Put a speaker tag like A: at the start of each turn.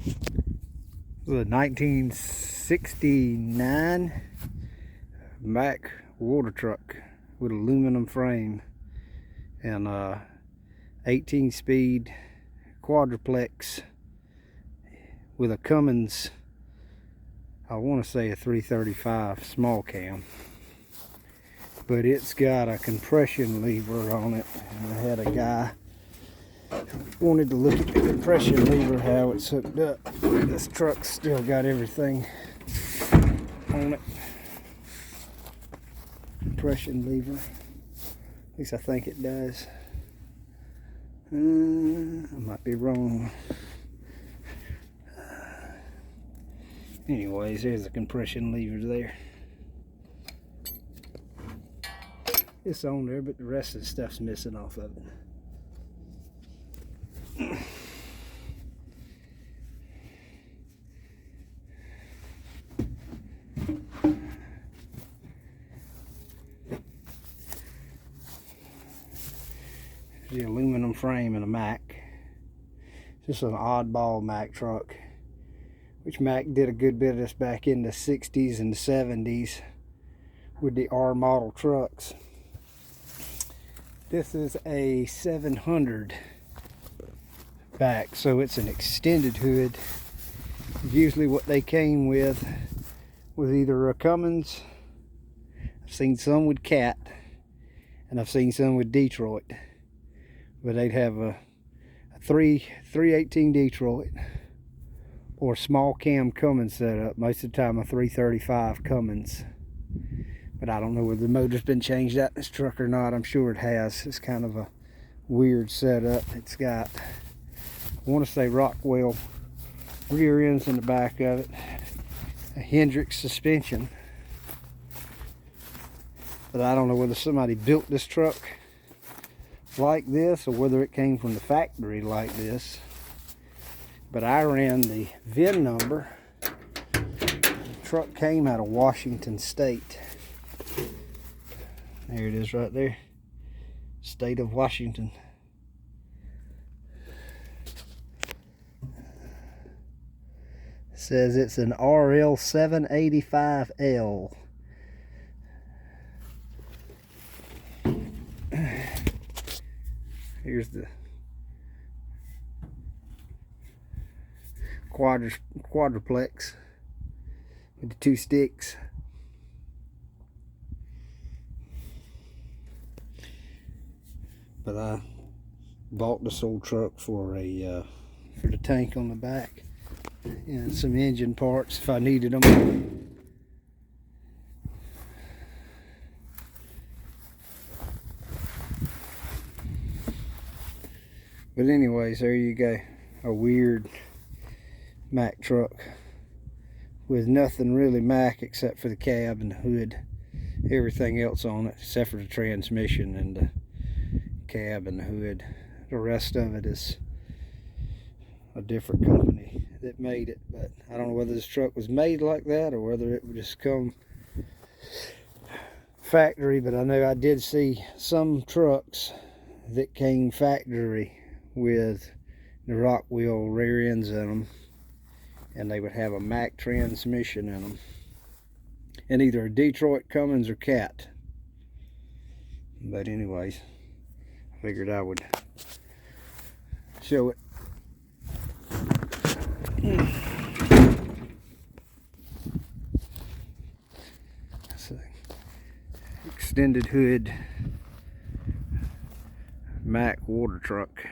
A: This is a 1969 Mack water truck with aluminum frame and 18-speed quadruplex with a Cummins, I want to say a 335 small cam, but it's got a compression lever on it. And I had a guy wanted to look at the compression lever, how it's hooked up. This truck's still got everything on it. Compression lever, at least I think it does. I might be wrong. Anyways, there's the compression lever there. It's on there, but the rest of the stuff's missing off of it. The aluminum frame in a Mack. Just an oddball Mack truck, which Mack did a good bit of this back in the 60s and the 70s with the R model trucks. This is a 700 back, so it's an extended hood. Usually what they came with was either a Cummins. I've seen some with Cat, and I've seen some with Detroit, but they'd have a 318 Detroit or a small cam Cummins setup. Most of the time a 335 Cummins, but I don't know whether the motor's been changed out in this truck or not. I'm sure it has. It's kind of a weird setup. It's got, I want to say, Rockwell rear ends in the back of it, a Hendrix suspension, but I don't know whether somebody built this truck like this or whether it came from the factory like this. But I ran the VIN number. The truck came out of Washington State. There it is right there. State of Washington. It says it's an RL 785L. Here's the quadruplex with the 2 sticks. But I bought this old truck for the tank on the back and some engine parts if I needed them. But anyways, there you go. A weird Mack truck with nothing really Mack except for the cab and the hood. Everything else on it except for the transmission and the cab and the hood. The rest of it is a different company that made it, but I don't know whether this truck was made like that or whether it would just come factory. But I know I did see some trucks that came factory with the Rockwell rear ends in them, and they would have a Mack transmission in them, and either a Detroit, Cummins, or Cat. But anyways, I figured I would show it. It's an extended hood Mack water truck.